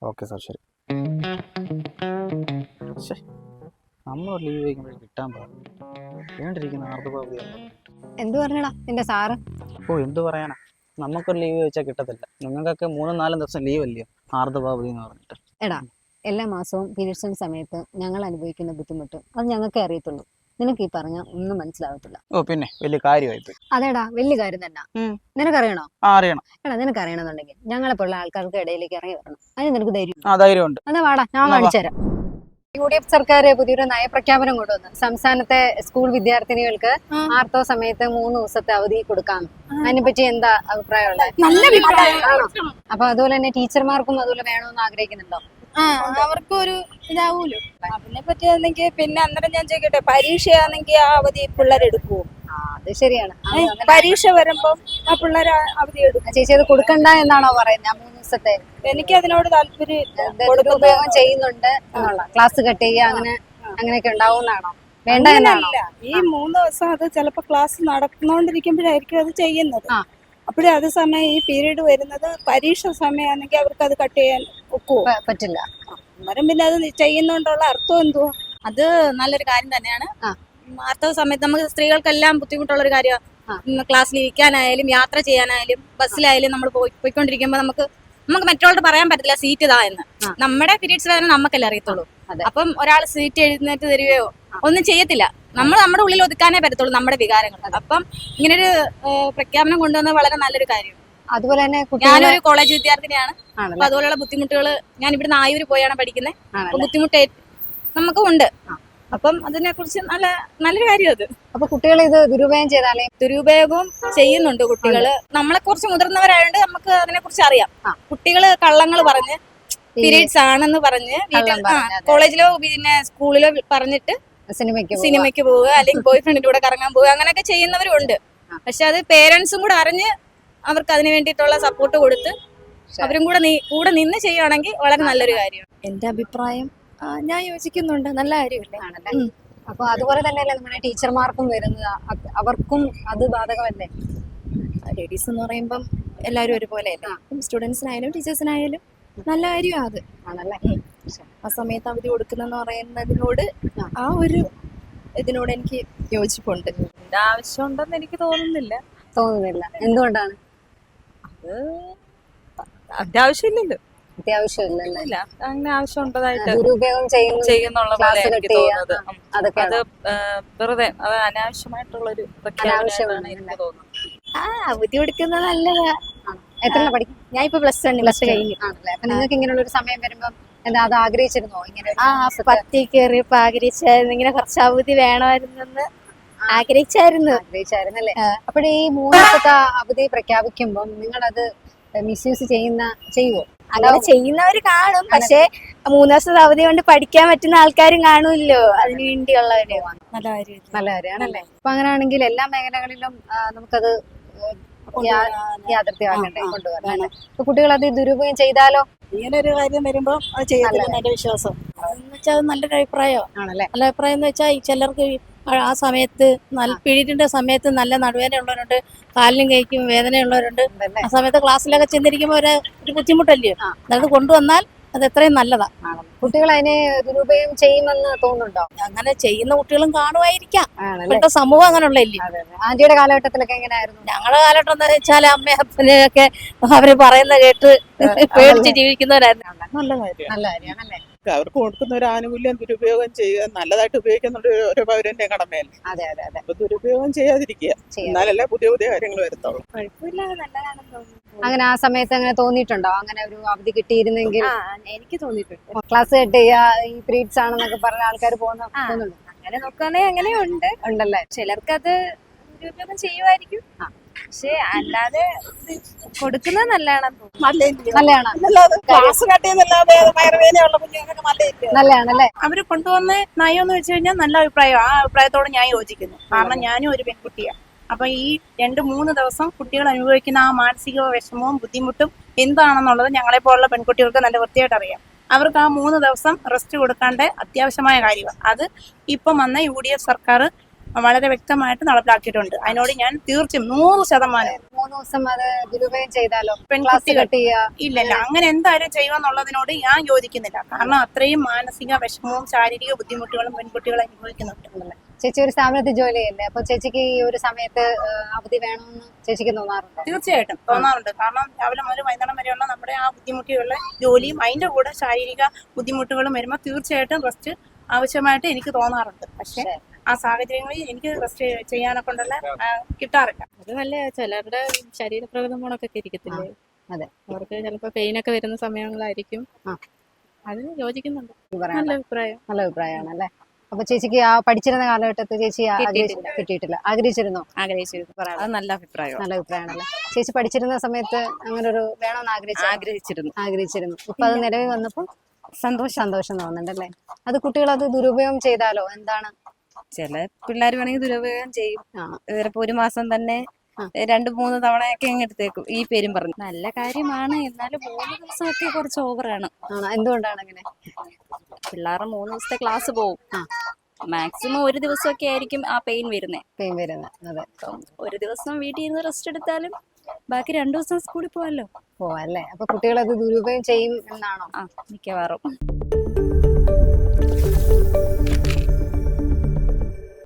Okay sir, ശരി. നമ്മൾ leave വയ്ക്കുമ്പോൾ കിട്ടാൻ പാടില്ല. വേണ്ടിയിരിക്കുന്ന ആർദ്രഭാവതിയാണ്. എന്ത് പറഞ്ഞടാ നിന്റെ സാറ്? എന്ത് പറയാനാ, നമുക്കൊരു ലീവ് വെച്ചാൽ കിട്ടത്തില്ല. നിങ്ങൾക്കൊക്കെ 3-4 ദിവസം ലീവ് അല്ലയോ ആർദ്രഭാവതി എന്ന് പറഞ്ഞിട്ട്. എടാ, എല്ലാ മാസവും പീരിയഡ്സിന്റെ സമയത്ത് ഞങ്ങൾ അനുഭവിക്കുന്ന ബുദ്ധിമുട്ട് അത് ഞങ്ങൾക്കേ അറിയത്തുള്ളൂ. നിനക്ക് ഈ പറഞ്ഞ ഒന്നും മനസ്സിലാവത്തില്ല. പിന്നെ വലിയ കാര്യമായിപ്പോയി. അതേടാ, വലിയ കാര്യം തന്നെ. നിനക്കറിയണോ? അറിയണം. എടാ, നിനക്കറിയണമെന്നുണ്ടെങ്കിൽ ഞങ്ങളെ പോലുള്ള ആൾക്കാർക്ക് ഇടയിലേക്ക് ഇറങ്ങി വരണം. അതിന് നിനക്ക് ധൈര്യം? ധൈര്യമുണ്ട്. അതെ, വാടാ, ഞാൻ കാണിച്ചു തരാം. UDF സർക്കാർ പുതിയൊരു നയപ്രഖ്യാപനം കൊണ്ടുവന്നു. സംസ്ഥാനത്തെ സ്കൂൾ വിദ്യാർത്ഥിനികൾക്ക് ആർത്തവ സമയത്ത് 3 ദിവസത്തെ അവധി കൊടുക്കാം. അതിനെപ്പറ്റി എന്താ അഭിപ്രായമുള്ളത്? നല്ല അഭിപ്രായം. അപ്പൊ അതുപോലെ തന്നെ ടീച്ചർമാർക്കും അതുപോലെ വേണമെന്ന് ആഗ്രഹിക്കുന്നുണ്ടോ? അവർക്കും ഒരു ഇതാവൂലോ. അതിനെ പറ്റിയാണെങ്കിൽ പിന്നെ അന്നേരം ഞാൻ ചോദിക്കട്ടെ, പരീക്ഷയാണെങ്കിൽ ആ അവധി പിള്ളേരെടുക്കുവോ? അത് ശരിയാണ്. പരീക്ഷ വരുമ്പോ ആ പിള്ളേർ അവധി എടുക്കും. ചേച്ചി അത് കൊടുക്കണ്ട എന്നാണോ പറയുന്നത്? 3 ദിവസത്തെ എനിക്ക് അതിനോട് താല്പര്യം ഉപയോഗം ചെയ്യുന്നുണ്ട് എന്നുള്ള ക്ലാസ് കട്ട് ചെയ്യുക അങ്ങനെയൊക്കെ ഉണ്ടാവുന്നതാണോ? വേണ്ട എന്നാണോ? ഈ 3 ദിവസം അത് ചിലപ്പോ ക്ലാസ് നടന്നുകൊണ്ടിരിക്കുമ്പോഴായിരിക്കും അത് ചെയ്യുന്നത്. അപ്പോഴേ അത് സമയം ഈ പീരീഡ് വരുന്നത് പരീക്ഷ സമയമാണെങ്കിൽ അവർക്ക് അത് കട്ട് ചെയ്യാൻ ഒക്കുവോ? പറ്റില്ല. അന്നേരം പിന്നെ അത് ചെയ്യുന്നോണ്ടുള്ള അർത്ഥം എന്തുവാ? അത് നല്ലൊരു കാര്യം തന്നെയാണ്. ആർത്തവ സമയത്ത് നമുക്ക് സ്ത്രീകൾക്കെല്ലാം ബുദ്ധിമുട്ടുള്ള ഒരു കാര്യമാണ്. ക്ലാസ്സിൽ ഇരിക്കാനായാലും യാത്ര ചെയ്യാനായാലും ബസ്സിലായാലും നമ്മൾ പോയിക്കൊണ്ടിരിക്കുമ്പോൾ നമുക്ക് മറ്റുള്ളവരോട് പറയാൻ പറ്റില്ല സീറ്റ് ഇതാ എന്ന്. നമ്മുടെ പീരീഡ്സ് വേദന നമുക്കല്ലേ അറിയത്തുള്ളൂ. അപ്പം ഒരാൾ സീറ്റ് എഴുന്നേറ്റ് തരികയോ ഒന്നും ചെയ്യത്തില്ല. നമ്മൾ നമ്മുടെ ഉള്ളിൽ ഒതുക്കാനേ പറ്റത്തുള്ളൂ നമ്മുടെ വികാരങ്ങൾ. അപ്പം ഇങ്ങനൊരു പ്രഖ്യാപനം കൊണ്ടുവന്നത് വളരെ നല്ലൊരു കാര്യമാണ്. അതുപോലെ തന്നെ ഞാനൊരു കോളേജ് വിദ്യാർത്ഥിനിയാണ്. അപ്പൊ അതുപോലെയുള്ള ബുദ്ധിമുട്ടുകൾ, ഞാൻ ഇവിടുന്ന് ആയൂര് പോയാണ് പഠിക്കുന്നത്. അപ്പൊ ബുദ്ധിമുട്ട് നമുക്കും ഉണ്ട്. അപ്പം അതിനെ കുറിച്ച് നല്ലൊരു കാര്യം അത്. അപ്പൊ കുട്ടികൾ ഇത് ദുരുപയോഗം ചെയ്താലേ? ദുരുപയോഗവും ചെയ്യുന്നുണ്ട് കുട്ടികള്. നമ്മളെ കുറിച്ച് മുതിർന്നവരായതുകൊണ്ട് നമുക്ക് അതിനെ കുറിച്ച് അറിയാം. കുട്ടികള് കള്ളങ്ങൾ പറഞ്ഞ് പീരീഡ്സ് ആണെന്ന് പറഞ്ഞ് കോളേജിലോ പിന്നെ സ്കൂളിലോ പറഞ്ഞിട്ട് സിനിമയ്ക്ക് പോവുക, അല്ലെങ്കിൽ ബോയ് ഫ്രണ്ടിന്റെ കൂടെ കറങ്ങാൻ പോവുക, അങ്ങനെയൊക്കെ ചെയ്യുന്നവരും ഉണ്ട്. പക്ഷെ അത് പേരൻസും കൂടെ അറിഞ്ഞ് അവർക്ക് അതിന് വേണ്ടിയിട്ടുള്ള സപ്പോർട്ട് കൊടുത്ത് അവരും കൂടെ നിന്ന് ചെയ്യുകയാണെങ്കിൽ വളരെ നല്ലൊരു കാര്യമാണ്. എന്റെ അഭിപ്രായം ഞാൻ യോജിക്കുന്നുണ്ട്. നല്ല കാര്യമല്ലേ? അപ്പൊ അതുപോലെ തന്നെയല്ലേ നമ്മുടെ ടീച്ചർമാർക്കും വരുന്നത്? അവർക്കും അത് ബാധകമല്ലേ? ലേഡീസ് എന്ന് പറയുമ്പം എല്ലാവരും ഒരുപോലെയല്ലേ? സ്റ്റുഡൻസിനായാലും ടീച്ചേഴ്സിനായാലും നല്ല കാര്യമാണ് അത്. ആണല്ലേ? ആ സമയത്ത് അവധി കൊടുക്കുന്നെന്ന് പറയുന്നതിനോട് ആ ഒരു ഇതിനോട് എനിക്ക് യോജിപ്പുണ്ട്. ഇതിന്റെ ആവശ്യമുണ്ടെന്ന് എനിക്ക് തോന്നുന്നില്ല. എന്തുകൊണ്ടാണ്? അത് അത്യാവശ്യമില്ലല്ലോ. അത്യാവശ്യമില്ലല്ലോ. അങ്ങനെ ആവശ്യം ഉണ്ടതായിട്ട് ദുരുപയോഗം ചെയ്യുന്നുള്ള പോലെ എനിക്ക് തോന്നുന്നത്. അത് അതൊക്കെ വെറുതെ അത് അനാവശ്യമായിട്ടുള്ളൊരു പ്രഖ്യാപനമാണ് എനിക്ക് തോന്നുന്നത്. അവധി കൊടുക്കുന്നത് നല്ലതാ. എത്ര പഠിക്കും? ഞാൻ ഇപ്പൊ +1 കഴിഞ്ഞു. ആണല്ലേ? അപ്പൊ നിങ്ങൾക്ക് ഇങ്ങനെയുള്ള ഒരു സമയം വരുമ്പോ എന്താ അത് ആഗ്രഹിച്ചിരുന്നോ? ഇങ്ങനെ 10 കയറിയപ്പോ ആഗ്രഹിച്ചായിരുന്നു, ഇങ്ങനെ കുറച്ച് അവധി വേണമായിരുന്നെന്ന് ആഗ്രഹിച്ചായിരുന്നല്ലേ? അപ്പോഴേ ഈ 3 ദിവസത്തെ അവധി പ്രഖ്യാപിക്കുമ്പോ നിങ്ങളത് മിസ്യൂസ് ചെയ്യുവോ? അങ്ങനെ ചെയ്യുന്നവര് കാണും. പക്ഷെ 3 ദിവസത്തെ അവധി കൊണ്ട് പഠിക്കാൻ പറ്റുന്ന ആൾക്കാരും കാണുമല്ലോ. അതിനു വേണ്ടിയുള്ളവര്. നല്ല കാര്യമാണല്ലേ? അപ്പൊ അങ്ങനെയാണെങ്കിൽ എല്ലാ മേഖലകളിലും നമുക്കത് യാഥാർത്ഥ്യമാക്കണ്ടേ, കൊണ്ടുവരണം. അപ്പൊ കുട്ടികൾ അത് ദുരുപയോഗം ചെയ്താലോ? ഇങ്ങനെ ഒരു കാര്യം വരുമ്പോ അത് ചെയ്യത്തില്ല എന്റെ വിശ്വാസം. അതെന്ന് വെച്ചാൽ അത് നല്ലൊരു അഭിപ്രായം ആണല്ലേ? നല്ല അഭിപ്രായം എന്ന് വെച്ചാൽ ചിലർക്ക് ആ സമയത്ത് പീരീഡിന്റെ സമയത്ത് നല്ല നടുവേദന ഉള്ളവരുണ്ട്, കാലിനും കൈക്കും വേദനയുള്ളവരുണ്ട്. ആ സമയത്ത് ക്ലാസ്സിലൊക്കെ ചെന്നിരിക്കുമ്പോ ഒരു ബുദ്ധിമുട്ടല്ലേ? അത് കൊണ്ടുവന്നാൽ അത് എത്രയും നല്ലതാ. കുട്ടികൾ അതിനെ ദുരുപയോഗം ചെയ്യുമെന്ന് തോന്നുന്നുണ്ടോ? അങ്ങനെ ചെയ്യുന്ന കുട്ടികളും കാണുമായിരിക്കാം. ഇപ്പോഴത്തെ സമൂഹം അങ്ങനെയുള്ളല്ലേ? ആന്റിയുടെ കാലഘട്ടത്തിലൊക്കെ എങ്ങനെയായിരുന്നു? ഞങ്ങളുടെ കാലഘട്ടം എന്താ വെച്ചാൽ അമ്മയും അപ്പനെയൊക്കെ അവര് പറയുന്ന കേട്ട് പേടിച്ച് ജീവിക്കുന്നവരായിരുന്നു. നല്ല കാര്യമാണല്ലേ? അവർക്ക് കൊടുക്കുന്ന ഒരു ആനുകൂല്യം ദുരുപയോഗം ചെയ്യുക, നല്ലതായിട്ട് ഉപയോഗിക്കുന്നുണ്ട് ഓരോ പൗരന്റെ കടമയല്ലേ? അതെ. അപ്പൊ ദുരുപയോഗം ചെയ്യാതിരിക്കുക, എന്നാലല്ലേ പുതിയ കാര്യങ്ങൾ വരുത്തുള്ളൂ. കുഴപ്പമില്ലാതെ നല്ലതാണെന്ന് തോന്നുന്നു. അങ്ങനെ ആ സമയത്ത് അങ്ങനെ തോന്നിയിട്ടുണ്ടോ? അങ്ങനെ ഒരു അവധി കിട്ടിയിരുന്നെങ്കിൽ? എനിക്ക് തോന്നിയിട്ടുണ്ട്. ക്ലാസ് കട്ട് ചെയ്യുക, ഈ പീരീഡ്സ് ആണെന്നൊക്കെ പറഞ്ഞ ആൾക്കാർ പോകുന്നുണ്ട്. അങ്ങനെ നോക്കുകയാണെങ്കിൽ അങ്ങനെ ഉണ്ടല്ലേ? ചിലർക്കത് ദുരുപയോഗം ചെയ്യുമായിരിക്കും. പക്ഷെ അല്ലാതെ കൊടുക്കുന്നത് നല്ലതാണല്ലേ? അവര് കൊണ്ടുവന്ന നയം എന്ന് വെച്ച് കഴിഞ്ഞാൽ നല്ല അഭിപ്രായം. ആ അഭിപ്രായത്തോട് ഞാൻ യോജിക്കുന്നു. കാരണം ഞാനും ഒരു പെൺകുട്ടിയാണ്. അപ്പൊ ഈ 2-3 ദിവസം കുട്ടികൾ അനുഭവിക്കുന്ന ആ മാനസിക വിഷമവും ബുദ്ധിമുട്ടും എന്താണെന്നുള്ളത് ഞങ്ങളെ പോലുള്ള പെൺകുട്ടികൾക്ക് നല്ല വൃത്തിയായിട്ട് അറിയാം. അവർക്ക് ആ 3 ദിവസം റെസ്റ്റ് കൊടുക്കാണ്ട് അത്യാവശ്യമായ കാര്യമാണ്. അത് ഇപ്പം വന്ന UDF സർക്കാർ വളരെ വ്യക്തമായിട്ട് നടപ്പിലാക്കിയിട്ടുണ്ട്. അതിനോട് ഞാൻ തീർച്ചയായും 100% 3 ദിവസം അത് ദുരുപയോഗം ചെയ്താലോ ക്ലാസ് പെൺകുട്ടികൾ കട്ട് ചെയ്യുക ഇല്ലല്ല അങ്ങനെ എന്തായാലും ചെയ്യുമെന്നുള്ളതിനോട് ഞാൻ യോജിക്കുന്നില്ല. കാരണം അത്രയും മാനസിക വിഷമവും ശാരീരിക ബുദ്ധിമുട്ടുകളും പെൺകുട്ടികൾ അനുഭവിക്കുന്നുണ്ട്. ചേച്ചി ഒരു സ്ഥാപനത്തിൽ ജോലി ചെയ്യല്ലേ, അപ്പൊ ചേച്ചിക്ക് ഈ ഒരു സമയത്ത് അവധി വേണമെന്ന് ചേച്ചിക്ക് തോന്നാറുണ്ടോ? തീർച്ചയായിട്ടും തോന്നാറുണ്ട്. കാരണം രാവിലെ മുതൽ വൈകുന്നേരം വരെയുള്ള നമ്മുടെ ആ ബുദ്ധിമുട്ടിയുള്ള ജോലിയും അതിന്റെ കൂടെ ശാരീരിക ബുദ്ധിമുട്ടുകളും വരുമ്പോൾ തീർച്ചയായിട്ടും റെസ്റ്റ് ആവശ്യമായിട്ട് എനിക്ക് തോന്നാറുണ്ട്. പക്ഷെ ആ സാഹചര്യങ്ങളിൽ എനിക്ക് റെസ്റ്റ് ചെയ്യാനൊക്കെ ഉണ്ടല്ല കിട്ടാറില്ല. അത് നല്ല ചിലരുടെ ശരീരപ്രകൃതമൊക്കെ ഇരിക്കത്തില്ലേ, അതെ. അവർക്ക് ചിലപ്പോ പെയിനൊക്കെ വരുന്ന സമയങ്ങളായിരിക്കും. അത് യോജിക്കുന്നുണ്ട്. ഇത് പറയാം. നല്ല അഭിപ്രായം. നല്ല അഭിപ്രായമാണ് അല്ലേ. അപ്പൊ ചേച്ചിക്ക് ആ പഠിച്ചിരുന്ന കാലഘട്ടത്തിൽ ചേച്ചി കിട്ടിയിട്ടില്ല, ആഗ്രഹിച്ചിരുന്നോ? ആഗ്രഹിച്ചിരുന്നു. അത് നല്ല അഭിപ്രായം. നല്ല അഭിപ്രായമാണല്ലേ. ചേച്ചി പഠിച്ചിരുന്ന സമയത്ത് അങ്ങനെ ഒരു വേണമെന്ന് ആഗ്രഹിച്ചിരുന്നു. ഇപ്പൊ അത് നിലവിൽ വന്നപ്പോ സന്തോഷം തോന്നുന്നുണ്ടല്ലേ. അത് കുട്ടികൾ അത് ദുരുപയോഗം ചെയ്താലോ എന്താണ്? ചില പിള്ളേർ വേണമെങ്കിൽ ദുരുപയോഗം ചെയ്യും. ചിലപ്പോ ഒരു മാസം തന്നെ 2-3 തവണയൊക്കെ അങ്ങ് എടുത്തേക്കും ഈ പേരും പറഞ്ഞു. നല്ല കാര്യമാണ്, എന്നാലും 3 ദിവസമൊക്കെ കുറച്ച് ഓവറാണ്. എന്തുകൊണ്ടാണ് അങ്ങനെ? പിള്ളേർ 3 ദിവസത്തെ ക്ലാസ് പോവും. മാക്സിമം ഒരു ദിവസമൊക്കെ ആയിരിക്കും ആ പെയിൻ വരുന്നത്. അതെ. ഒരു ദിവസം വീട്ടിൽ ഇരുന്ന് റെസ്റ്റ് എടുത്താലും ബാക്കി 2 ദിവസം സ്കൂളിൽ പോവാല്ലോ. പോവാല്ലേ. അപ്പൊ കുട്ടികൾ അത് ദുരുപയോഗം ചെയ്യും എന്നാണോ? മിക്കവാറും.